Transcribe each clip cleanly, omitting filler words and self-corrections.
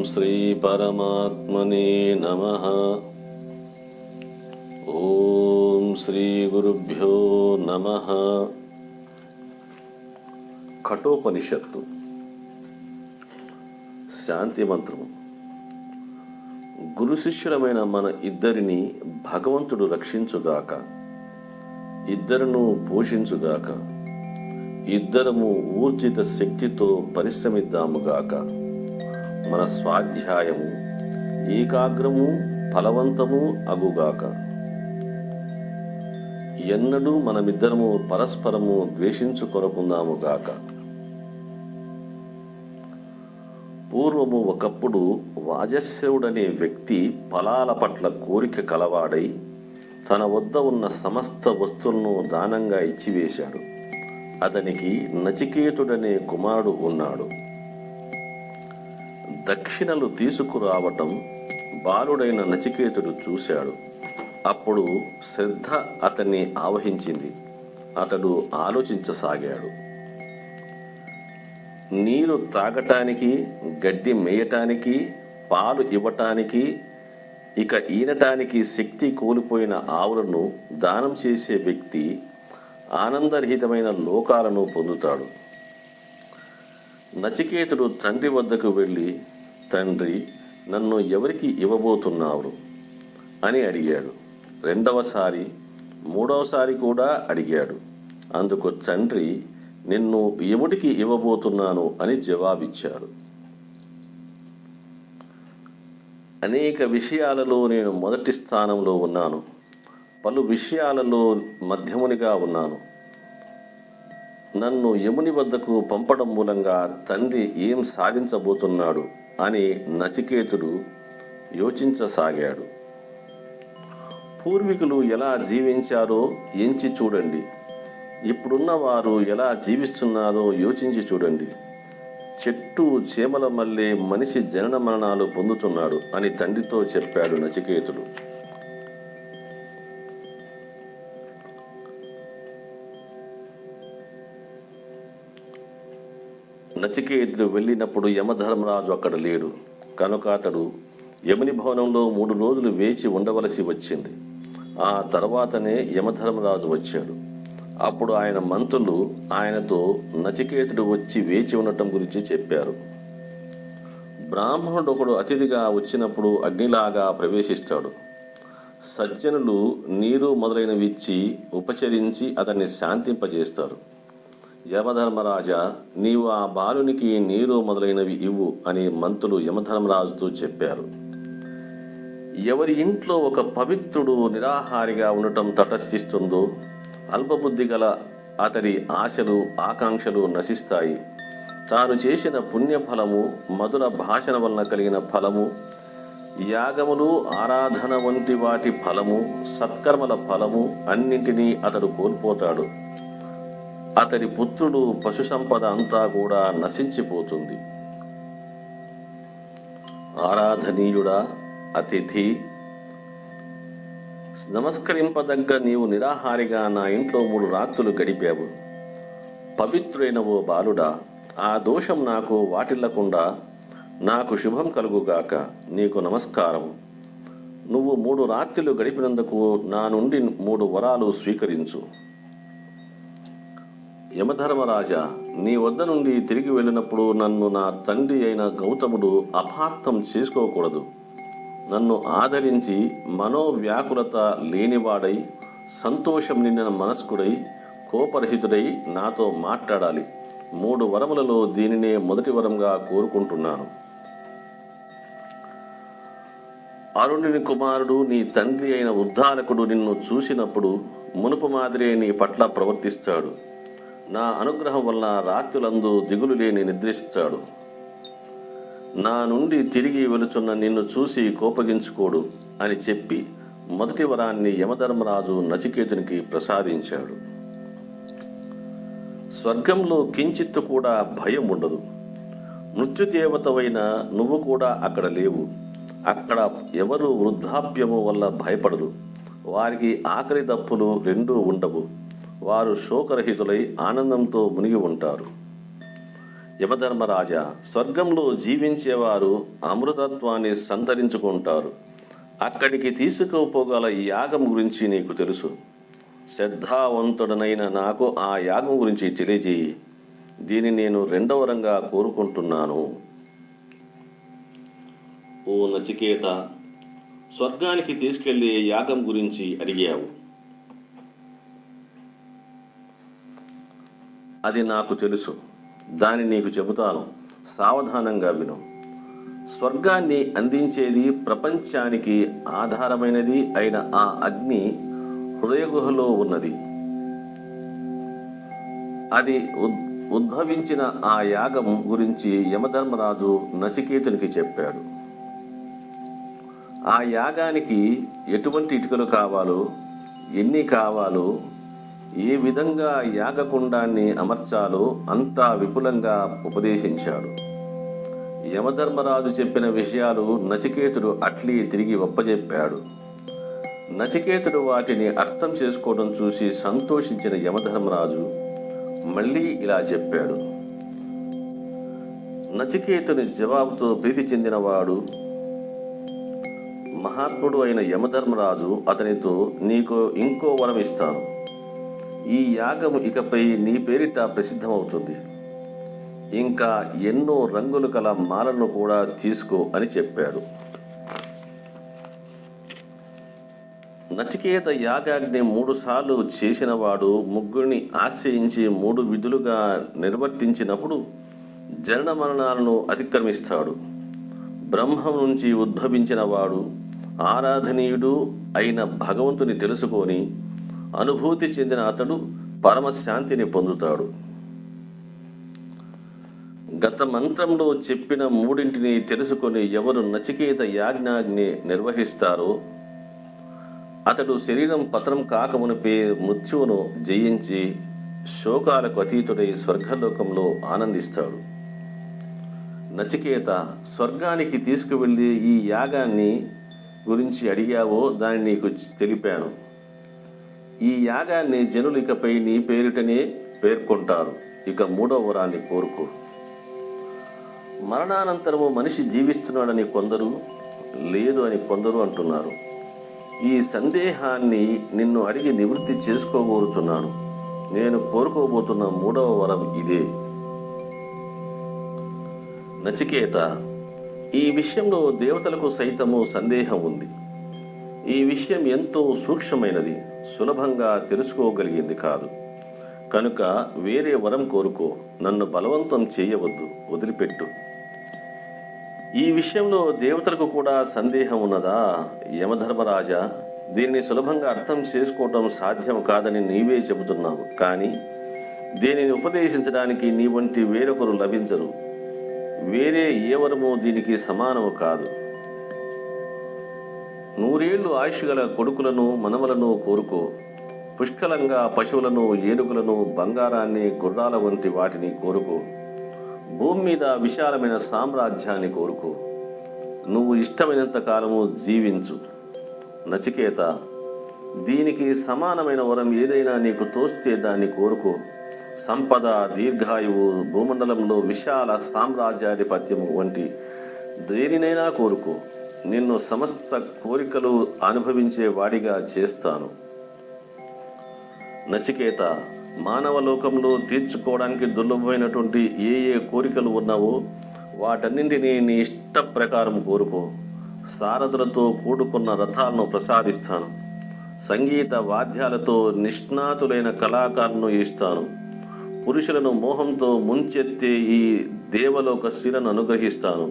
శ్రీ పరమాత్మనే నమః. ఓం శ్రీ గురుభ్యో నమః. కఠోపనిషత్తు శాంతి మంత్రము. గురు శిష్యులమైన మన ఇద్దరిని భగవంతుడు రక్షించుగాక, ఇద్దరును పోషించుగాక, ఇద్దరము ఊర్జిత శక్తితో పరిశ్రమిద్దాముగాక. మన స్వాధ్యాయము ఏకాగ్రము ఫలవంతము అగుగాక. ఎన్నడూ మనమిద్దరము పరస్పరము ద్వేషించుకొనకుందాముగాక. పూర్వము ఒకప్పుడు వాజశ్రవుడనే వ్యక్తి ఫలాల పట్ల కోరిక కలవాడై తన వద్ద ఉన్న సమస్త వస్తువులను దానంగా ఇచ్చివేశాడు. అతనికి నచికేతుడనే కుమారుడు ఉన్నాడు. దక్షిణలు తీసుకురావటం బాలుడైన నచికేతుడు చూశాడు. అప్పుడు శ్రద్ధ అతన్ని ఆవహించింది. అతడు ఆలోచించసాగాడు. నీరు త్రాగటానికి, గడ్డి మేయటానికి, పాలు ఇవ్వటానికి, ఇక ఈనటానికి శక్తి కోల్పోయిన ఆవులను దానం చేసే వ్యక్తి ఆనందరహితమైన లోకాలను పొందుతాడు. నచికేతుడు తండ్రి వద్దకు వెళ్ళి, తండ్రి, నన్ను ఎవరికి ఇవ్వబోతున్నావు అని అడిగాడు. రెండవసారి, మూడవసారి కూడా అడిగాడు. అందుకు తండ్రి, నిన్ను యముడికి ఇవ్వబోతున్నాను అని జవాబిచ్చాడు. అనేక విషయాలలో నేను మొదటి స్థానంలో ఉన్నాను, పలు విషయాలలో మధ్యమునిగా ఉన్నాను. నన్ను యముని వద్దకు పంపడం మూలంగా తండ్రి ఏం సాధించబోతున్నాడు అని నచికేతుడు యోచించసాగాడు. పూర్వీకులు ఎలా జీవించారో ఎంచి చూడండి, ఇప్పుడున్న వారు ఎలా జీవిస్తున్నారో యోచించి చూడండి. చెట్టు చేమల మల్లే మనిషి జనన మరణాలు పొందుతున్నాడు అని తండ్రితో చెప్పాడు నచికేతుడు. నచికేతుడు వెళ్ళినప్పుడు యమధర్మరాజు అక్కడ లేడు. కనుక అతడు యముని భవనంలో 3 రోజులు వేచి ఉండవలసి వచ్చింది. ఆ తర్వాతనే యమధర్మరాజు వచ్చాడు. అప్పుడు ఆయన మంత్రులు ఆయనతో నచికేతుడు వచ్చి వేచి ఉండటం గురించి చెప్పారు. బ్రాహ్మణుడు ఒకడు అతిథిగా వచ్చినప్పుడు అగ్నిలాగా ప్రవేశిస్తాడు. సజ్జనులు నీరు మొదలైనవి ఇచ్చి ఉపచరించి అతన్ని శాంతింపజేస్తారు. యమధర్మరాజా, నీవు ఆ బాలునికి నీరు మొదలైనవి ఇవ్వు అని మంత్రులు యమధర్మరాజుతో చెప్పారు. ఎవరి ఇంట్లో ఒక పవిత్రుడు నిరాహారిగా ఉండటం తటస్థిస్తుందో అల్పబుద్ధి గల అతడి ఆశలు ఆకాంక్షలు నశిస్తాయి. తాను చేసిన పుణ్యఫలము, మధుర భాషణ వలన కలిగిన ఫలము, యాగములు ఆరాధన వంటి వాటి ఫలము, సత్కర్మల ఫలము అన్నింటినీ అతడు కోల్పోతాడు. అతడి పుత్రుడు, పశు సంపద అంతా కూడా నశించిపోతుంది. ఆరాధనీయుడా అతిథి, నమస్కరింపదగ్గ నీవు నిరాహారిగా నా ఇంట్లో 3 రాత్రులు గడిపావు. పవిత్రుడైన ఓ బాలుడా, ఆ దోషం నాకు వాటిల్లకుండా నాకు శుభం కలుగుగాక. నీకు నమస్కారం. నువ్వు 3 రాత్రులు గడిపినందుకు నా నుండి 3 వరాలు స్వీకరించు. యమధర్మరాజా, నీ వద్ద నుండి తిరిగి వెళ్ళినప్పుడు నన్ను నా తండ్రి అయిన గౌతముడు అపార్థం చేసుకోకూడదు. నన్ను ఆదరించి మనోవ్యాకులత లేనివాడై, సంతోషం నిండిన మనస్కుడై, కోపరహితుడై నాతో మాట్లాడాలి. 3 వరములలో దీనినే మొదటి వరంగా కోరుకుంటున్నాను. అరుణుని కుమారుడు, నీ తండ్రి అయిన ఉద్ధారకుడు నిన్ను చూసినప్పుడు మునుపు మాదిరే నీ పట్ల ప్రవర్తిస్తాడు. నా అనుగ్రహం వల్ల రాత్రులందు దిగులు లేని నిద్రిస్తాడు. నా నుండి తిరిగి వెలుచున్న నిన్ను చూసి కోపగించుకోడు అని చెప్పి మొదటి వరాన్ని యమధర్మరాజు నచికేతునికి ప్రసాదించాడు. స్వర్గంలో కించిత్తు కూడా భయం ఉండదు. మృత్యుదేవతవైన నువ్వు కూడా అక్కడ లేవు. అక్కడ ఎవరు వృద్ధాప్యము వల్ల భయపడరు. వారికి ఆకలి దప్పులు రెండూ ఉండవు. వారు శోకరహితులై ఆనందంతో మునిగి ఉంటారు. యమధర్మరాజా, స్వర్గంలో జీవించేవారు అమృతత్వాన్ని సంతరించుకుంటారు. అక్కడికి తీసుకుపోగల ఈ యాగం గురించి నీకు తెలుసు. శ్రద్ధావంతుడనైన నాకు ఆ యాగం గురించి తెలియజేయి. దీన్ని నేను రెండవ వరంగా కోరుకుంటున్నాను. ఓ నచికేత, స్వర్గానికి తీసుకెళ్లే యాగం గురించి అడిగావు. అది నాకు తెలుసు. దాన్ని నీకు చెబుతాను. సావధానంగా విను. స్వర్గాన్ని అందించేది, ప్రపంచానికి ఆధారమైనది అయిన ఆ అగ్ని హృదయగుహలో ఉన్నది. అది ఉద్భవించిన ఆ యాగం గురించి యమధర్మరాజు నచికేతునికి చెప్పాడు. ఆ యాగానికి ఎటువంటి ఇటుకలు కావాలో, ఎన్ని కావాలో, ఏ విధంగా యాగకుండాన్ని అమర్చాలో అంతా విపులంగా ఉపదేశించాడు. యమధర్మరాజు చెప్పిన విషయాలు నచికేతుడు అట్లీ తిరిగి ఒప్పజెప్పాడు. నచికేతుడు వాటిని అర్థం చేసుకోవడం చూసి సంతోషించిన యమధర్మరాజు మళ్ళీ ఇలా చెప్పాడు. నచికేతుని జవాబుతో ప్రీతి చెందినవాడు మహాత్ముడు అయిన యమధర్మరాజు అతనితో, నీకు ఇంకో వరం ఇస్తాను. ఈ యాగము ఇకపై నీ పేరిట ప్రసిద్ధమవుతుంది. ఇంకా ఎన్నో రంగులు కల మాలను కూడా తీసుకో అని చెప్పాడు. నచికేత యాగాగ్ని 3 సార్లు చేసినవాడు ముగ్గురిని ఆశ్రయించి 3 విధులుగా నిర్వర్తించినప్పుడు జనన మరణాలను అతిక్రమిస్తాడు. బ్రహ్మం నుంచి ఉద్భవించిన వాడు ఆరాధనీయుడు అయిన భగవంతుని తెలుసుకొని అనుభూతి చెందిన అతడు పరమశాంతిని పొందుతాడు. గత మంత్రంలో చెప్పిన 3 తెలుసుకొని ఎవరు నచికేత యాజ్ఞాగ్ని నిర్వహిస్తారో అతడు శరీరం పతనం కాకమునిపే మృత్యువును జయించి శోకాలకు అతీతుడై స్వర్గలోకంలో ఆనందిస్తాడు. నచికేత, స్వర్గానికి తీసుకువెళ్ళి ఈ యాగాన్ని గురించి అడిగావో దాన్ని నీకు తెలిపాను. ఈ యాగాన్ని జనులు ఇకపై నీ పేరిటనే పేర్కొంటారు. ఇక 3వ వరాన్ని కోరుకో. మరణానంతరము మనిషి జీవిస్తున్నాడని కొందరు, లేదు అని కొందరు అంటున్నారు. ఈ సందేహాన్ని నిన్ను అడిగి నివృత్తి చేసుకోబోతున్నాను. నేను కోరుకోబోతున్న 3వ వరం ఇదే. నచికేత, ఈ విషయంలో దేవతలకు సైతము సందేహం ఉంది. ఈ విషయం ఎంతో సూక్ష్మమైనది, సులభంగా తెలుసుకోగలిగింది కాదు. కనుక వేరే వరం కోరుకో. నన్ను బలవంతం చేయవద్దు, వదిలిపెట్టు. ఈ విషయంలో దేవతలకు కూడా సందేహం ఉన్నదా? యమధర్మరాజా, దీన్ని సులభంగా అర్థం చేసుకోవటం సాధ్యం కాదని నీవే చెబుతున్నావు. కానీ దీనిని ఉపదేశించడానికి నీ వంటి వేరొకరు లభించరు. వేరే ఏ వరము దీనికి సమానము కాదు. 100 ఏళ్లు ఆయుష్ గల కొడుకులను, మనవలను కోరుకో. పుష్కలంగా పశువులను, ఏనుగులను, బంగారాన్ని, గుర్రాల వంటి వాటిని కోరుకో. భూమి మీద విశాలమైన సామ్రాజ్యాన్ని కోరుకో. నువ్వు ఇష్టమైనంత కాలము జీవించు. నచికేత, దీనికి సమానమైన వరం ఏదైనా నీకు తోస్తే దాన్ని కోరుకో. సంపద, దీర్ఘాయువు, భూమండలంలో విశాల సామ్రాజ్యాధిపత్యము వంటి దేనినైనా కోరుకో. నిన్ను సమస్త కోరికలు అనుభవించే వాడిగా చేస్తాను. నచికేత, మానవ లోకంలో తీర్చుకోవడానికి దుర్లభమైనటువంటి ఏ కోరికలు ఉన్నావో వాటన్నింటినీ నీ ఇష్ట ప్రకారం కోరుకో. సారథులతో కూడుకున్న రథాలను ప్రసాదిస్తాను. సంగీత వాద్యాలతో నిష్ణాతులైన కళాకారులను ఇస్తాను. పురుషులను మోహంతో ముంచెత్తే ఈ దేవలోక స్త్రీలను అనుగ్రహిస్తాను.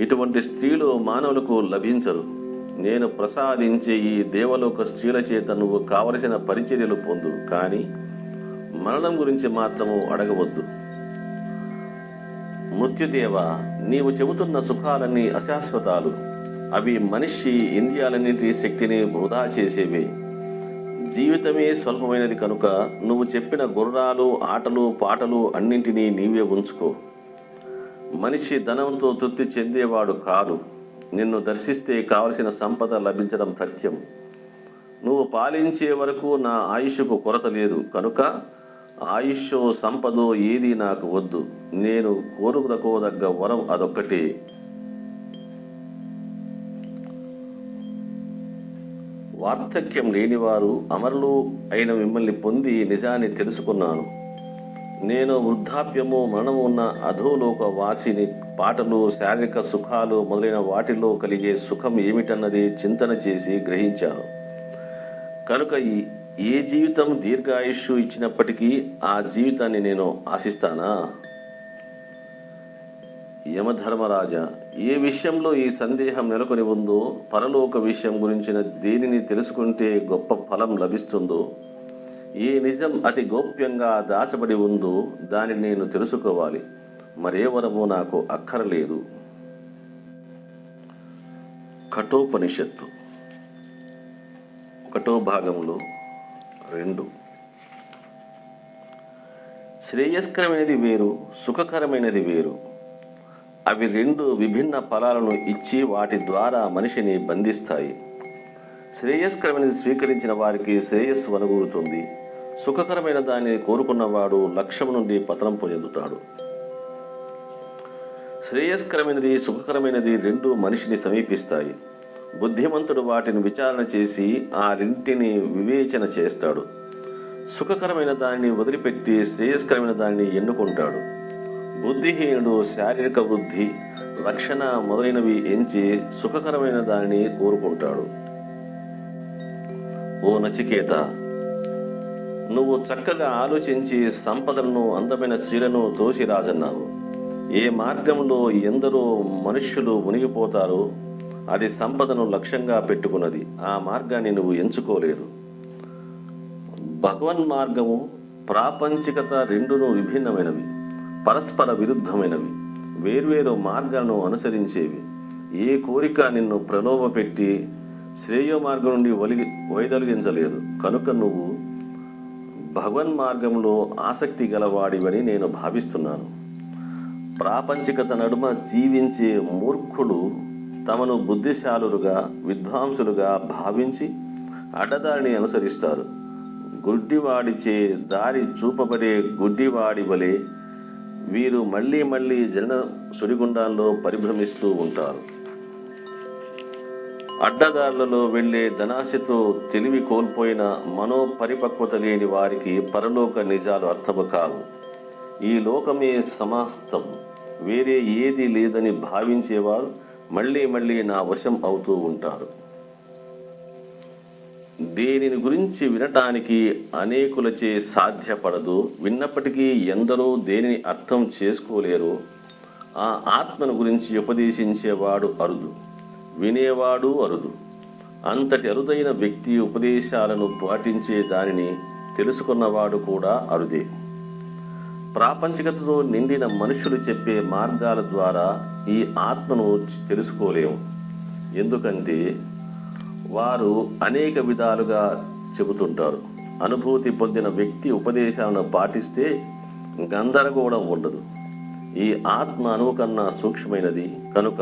ఇటువంటి స్త్రీలు మానవులకు లభించరు. నేను ప్రసాదించే ఈ దేవలోక స్త్రీల చేత నువ్వు కావలసిన పరిచర్యలు పొందు. కానీ మరణం గురించి మాత్రము అడగవద్దు. మృత్యుదేవ, నీవు చెబుతున్న సుఖాలన్నీ అశాశ్వతాలు. అవి మనిషి ఇంద్రియాలన్నింటి శక్తిని వృధా చేసేవే. జీవితమే స్వల్పమైనది కనుక నువ్వు చెప్పిన గుర్రాలు, ఆటలు, పాటలు అన్నింటినీ నీవే ఉంచుకో. మనిషి ధనంతో తృప్తి చెందేవాడు కాదు. నిన్ను దర్శిస్తే కావలసిన సంపద లభించడం సత్యం. నువ్వు పాలించే వరకు నా ఆయుష్కు కొరత లేదు కనుక ఆయుష్, సంపదో ఏది నాకు వద్దు. నేను కోరుకోదగ్గ వరం అదొక్కటే. వార్ధక్యం లేనివారు అమరులు అయిన మిమ్మల్ని పొంది నిజాన్ని తెలుసుకున్నాను. నేను వృద్ధాప్యము, మరణము ఉన్న అధోలోక వాసిని. పాటలు, శారీరక సుఖాలు మొదలైన వాటిలో కలిగే సుఖం ఏమిటన్నది చింతన చేసి గ్రహించాను. కనుక ఏ జీవితం దీర్ఘాయుష్షు ఇచ్చినప్పటికీ ఆ జీవితాన్ని నేను ఆశిస్తానా? యమధర్మరాజా, ఏ విషయంలో ఈ సందేహం నెలకొని ఉందో, పరలోక విషయం గురించిన దేనిని తెలుసుకుంటే గొప్ప ఫలం లభిస్తుందో, ఏ నిజం అతి గోప్యంగా దాచబడి ఉందో దానిని నేను తెలుసుకోవాలి. మరే వరము నాకు అక్కరలేదు. కఠోపనిషత్తు 1వ భాగంలో 2. శ్రేయస్కరమైనది వేరు, సుఖకరమైనది వేరు. అవి రెండు విభిన్న ఫలాలను ఇచ్చి వాటి ద్వారా మనిషిని బంధిస్తాయి. శ్రేయస్కరమైనది స్వీకరించిన వారికి శ్రేయస్సు వనగూరుతుంది. సుఖకరమైన దాన్ని కోరుకున్నవాడు లక్ష్యం నుండి పతనం పొందుతాడు. శ్రేయస్కరమైనది, సుఖకరమైనది రెండు మనిషిని సమీపిస్తాయి. బుద్ధిమంతుడు వాటిని విచారణ చేసి ఆ రెంటిని వివేచన చేస్తాడు. సుఖకరమైన దానిని వదిలిపెట్టి శ్రేయస్కరమైన దానిని ఎన్నుకుంటాడు. బుద్ధిహీనుడు శారీరక వృద్ధి, రక్షణ మొదలైనవి ఎంచి సుఖకరమైన దానిని కోరుకుంటాడు. ఓ నచికేత, నువ్వు చక్కగా ఆలోచించి సంపదలను, అందమైన స్త్రీలను తోసిరాజన్నావు. ఏ మార్గంలో ఎందరో మనుష్యులు మునిగిపోతారో అది సంపదను లక్ష్యంగా పెట్టుకున్నది. ఆ మార్గాన్ని నువ్వు ఎంచుకోలేదు. భగవన్ మార్గము, ప్రాపంచికత రెండును విభిన్నమైనవి, పరస్పర విరుద్ధమైనవి, వేర్వేరు మార్గాలను అనుసరించేవి. ఏ కోరిక నిన్ను ప్రలోభపెట్టి శ్రేయో మార్గం నుండి వైదొలగించలేదు. కనుక నువ్వు భగవన్ మార్గంలో ఆసక్తి గలవాడివని నేను భావిస్తున్నాను. ప్రాపంచికత నడుమ జీవించే మూర్ఖులు తమను బుద్ధిశాలులుగా, విద్వాంసులుగా భావించి అడ్డదారిని అనుసరిస్తారు. గుడ్డివాడిచే దారి చూపబడే గుడ్డివాడి వలె వీరు మళ్ళీ మళ్ళీ జన సుడిగుండాల్లో పరిభ్రమిస్తూ ఉంటారు. అడ్డదారులలో వెళ్లే ధనాశతో తెలివి కోల్పోయిన మనోపరిపక్వత లేని వారికి పరలోక నిజాలు అర్థము కావు. ఈ లోకమే సమస్తం, వేరే ఏది లేదని భావించేవారు మళ్ళీ మళ్ళీ నా వశం అవుతూ ఉంటారు. దేనిని గురించి వినటానికి అనేకులచే సాధ్యపడదు. విన్నప్పటికీ ఎందరో దేనిని అర్థం చేసుకోలేరు. ఆ ఆత్మను గురించి ఉపదేశించేవాడు అరుదు, వినేవాడు అరుదు. అంతటి అరుదైన వ్యక్తి ఉపదేశాలను పాటించే దానిని తెలుసుకున్నవాడు కూడా అరుదే. ప్రాపంచికతతో నిండిన మనుషులు చెప్పే మార్గాల ద్వారా ఈ ఆత్మను తెలుసుకోలేము. ఎందుకంటే వారు అనేక విధాలుగా చెబుతుంటారు. అనుభూతి పొందిన వ్యక్తి ఉపదేశాలను పాటిస్తే గందరగోళం ఉండదు. ఈ ఆత్మ అణువు కన్నా సూక్ష్మమైనది కనుక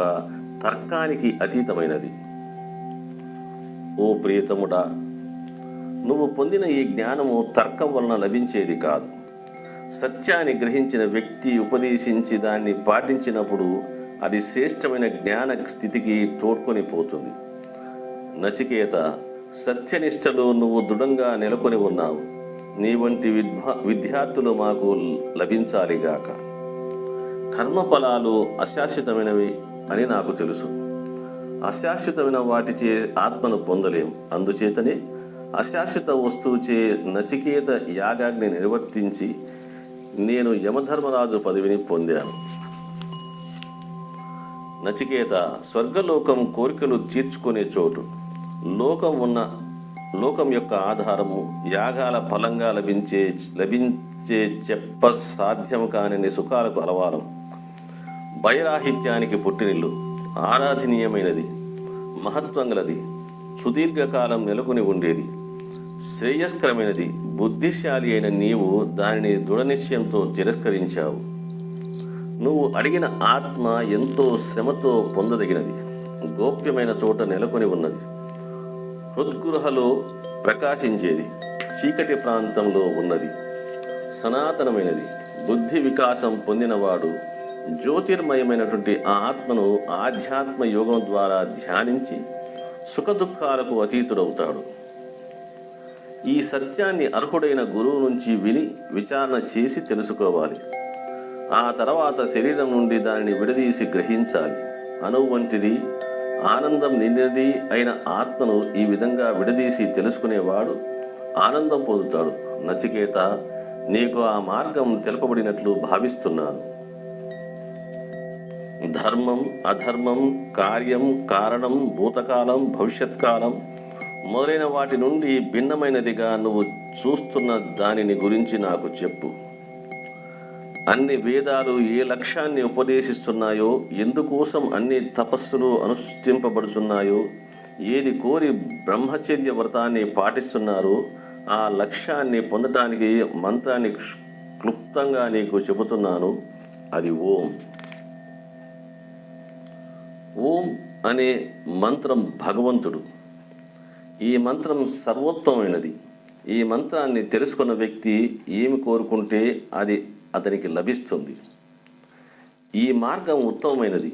తర్కానికి అతీతమైనది. ఓ ప్రియతముడా, నువ్వు పొందిన ఈ జ్ఞానము తర్కం వలన లభించేది కాదు. సత్యాన్ని గ్రహించిన వ్యక్తి ఉపదేశించి దాన్ని పాటించినప్పుడు అది శ్రేష్టమైన జ్ఞాన స్థితికి తోడ్కొని పోతుంది. నచికేత, సత్యనిష్టలో నువ్వు దృఢంగా నెలకొని ఉన్నావు. నీ వంటి విద్యార్థులు మాకు లభించాలిగాక. కర్మఫలాలు అశాశ్వతమైనవి అని నాకు తెలుసు. అశాశ్వతమైన వాటిచే ఆత్మను పొందలేం. అందుచేతనే అశాశ్వత వస్తువుచే నచికేత యాగాగ్ని నిర్వర్తించి నేను యమధర్మరాజు పదవిని పొందాను. నచికేత, స్వర్గలోకం కోరికలు తీర్చుకునే చోటు. లోకం యొక్క ఆధారము యాగాల ఫలంగా లభించే చెప్ప సాధ్యము కాని సుఖాలకు అలవారం. భయరాహిత్యానికి పుట్టినిల్లు, ఆరాధనీయమైనది, మహత్వం గలది, సుదీర్ఘకాలం నెలకొని ఉండేది, శ్రేయస్కరమైనది. బుద్ధిశాలి అయిన నీవు దానిని దృఢనిశ్చయంతో తిరస్కరించావు. నువ్వు అడిగిన ఆత్మ ఎంతో శ్రమతో పొందదగినది, గోప్యమైన చోట నెలకొని ఉన్నది, హృద్గృహలో ప్రకాశించేది, చీకటి ప్రాంతంలో ఉన్నది, సనాతనమైనది. బుద్ధి వికాసం పొందినవాడు జ్యోతిర్మయమైనటువంటి ఆ ఆత్మను ఆధ్యాత్మ యోగం ద్వారా ధ్యానించి సుఖదుఖాలకు అతీతుడవుతాడు. ఈ సత్యాన్ని అర్హుడైన గురువు నుంచి విని విచారణ చేసి తెలుసుకోవాలి. ఆ తర్వాత శరీరం నుండి దానిని విడదీసి గ్రహించాలి. అణువు వంటిది, ఆనందం నిండినది అయిన ఆత్మను ఈ విధంగా విడదీసి తెలుసుకునేవాడు ఆనందం పొందుతాడు. నచికేత, నీకు ఆ మార్గం తెలుపబడినట్లు భావిస్తున్నాను. ధర్మం, అధర్మం, కార్యం, కారణం, భూతకాలం, భవిష్యత్కాలం మొదలైన వాటి నుండి భిన్నమైనదిగా నువ్వు చూస్తున్న దానిని గురించి నాకు చెప్పు. అన్ని వేదాలు ఏ లక్ష్యాన్ని ఉపదేశిస్తున్నాయో, ఎందుకోసం అన్ని తపస్సులు అనుష్ఠింపబడుతున్నాయో, ఏది కోరి బ్రహ్మచర్య వ్రతాన్ని పాటిస్తున్నారో ఆ లక్ష్యాన్ని పొందటానికి మంత్రాన్ని క్లుప్తంగా నీకు చెబుతున్నాను. అది ఓం. ఓం అనే మంత్రం భగవంతుడు. ఈ మంత్రం సర్వోత్తమైనది. ఈ మంత్రాన్ని తెలుసుకున్న వ్యక్తి ఏమి కోరుకుంటే అది అతనికి లభిస్తుంది. ఈ మార్గం ఉత్తమమైనది.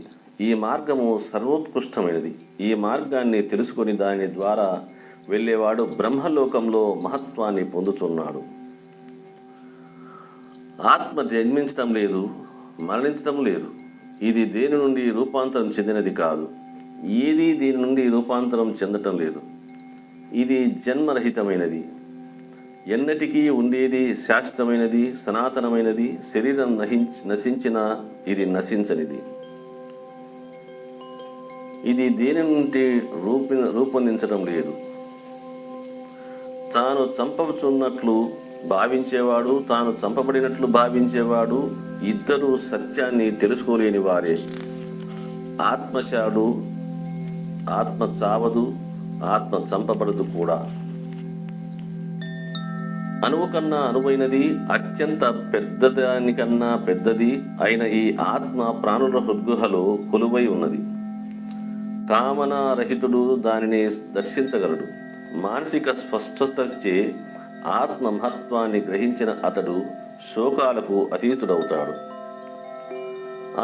ఈ మార్గము సర్వోత్కృష్టమైనది. ఈ మార్గాన్ని తెలుసుకొని దాని ద్వారా వెళ్ళేవాడు బ్రహ్మలోకంలో మహత్వాన్ని పొందుతున్నాడు. ఆత్మ జన్మించటం లేదు, మరణించటం లేదు. ఇది దేని నుండి రూపాంతరం చెందినది కాదు. ఏది దీని నుండి రూపాంతరం చెందటం లేదు. ఇది జన్మరహితమైనది, ఎన్నటికీ ఉండేది, శాశ్వతమైనది, సనాతనమైనది. శరీరం నశించినా ఇది నశించనిది. ఇది దేని నుండి రూపొందించడం లేదు. తాను చంపబడుతున్నట్లు భావించేవాడు, తాను చంపబడినట్లు భావించేవాడు ఇద్దరూ సత్యాన్ని తెలుసుకోలేని వారే. ఆత్మ చాడు, ఆత్మ చావదు, ఆత్మ చంపబడదు కూడా. అణువు కన్నా అనువైనది, అత్యంత పెద్దదానికన్నా పెద్దది అయిన ఈ ఆత్మ ప్రాణుల హృద్గుహలో కొలువై ఉన్నది. కామనారహితుడు దానిని దర్శించగలడు. మానసిక స్పష్టతచే ఆత్మ మహత్వాన్ని గ్రహించిన అతడు శోకాలకు అతీతుడవుతాడు.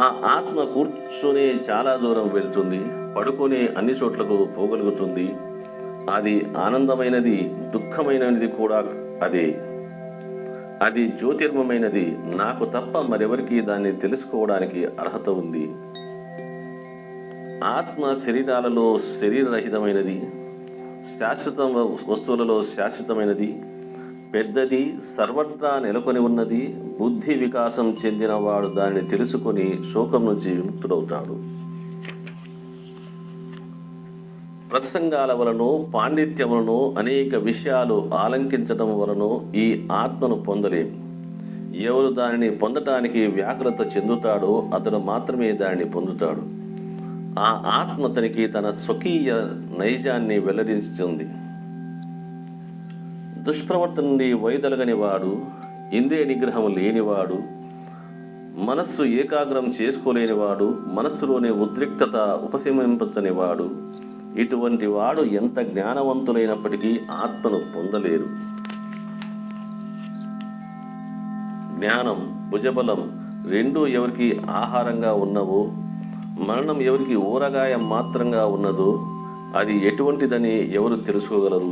ఆ ఆత్మ కూర్చొని చాలా దూరం వెళ్తుంది, పడుకొని అన్ని చోట్లకు పోగలుగుతుంది. అది ఆనందమైనది, దుఃఖమైనది కూడా అదే. అది జ్యోతిర్మమైనది. నాకు తప్ప మరెవరికి దాన్ని తెలుసుకోవడానికి అర్హత ఉంది. ఆత్మ శరీరాలలో శరీరరహితమైనది, శాశ్వత వస్తువులలో శాశ్వతమైనది, పెద్దది, సర్వత్రా నెలకొని ఉన్నది. బుద్ధి వికాసం చెందిన వాడు దానిని తెలుసుకొని శోకం నుంచి విముక్తుడవుతాడు. ప్రసంగాల వలనో పాండిత్యములను అనేక విషయాలు ఆలంకించడం వలనో ఈ ఆత్మను పొందలేము. ఎవరు దానిని పొందటానికి వ్యాకులత చెందుతాడో అతడు మాత్రమే దానిని పొందుతాడు. ఆ ఆత్మ తనకి తన స్వకీయ నైజాన్ని వెల్లడించుతుంది. దుష్ప్రవర్తన నుండి వైదొలగని వాడు, ఇంద్రియ నిగ్రహం లేనివాడు, మనస్సు ఏకాగ్రం చేసుకోలేనివాడు, మనస్సులోని ఉద్రిక్తత ఉపశమింపచనివాడు, ఇటువంటి వాడు ఎంత జ్ఞానవంతులైనప్పటికీ ఆత్మను పొందలేరు. జ్ఞానం, భుజబలం రెండూ ఎవరికి ఆహారంగా ఉన్నవో, మరణం ఎవరికి ఊరగాయ మాత్రంగా ఉన్నదో అది ఎటువంటిదని ఎవరు తెలుసుకోగలరు?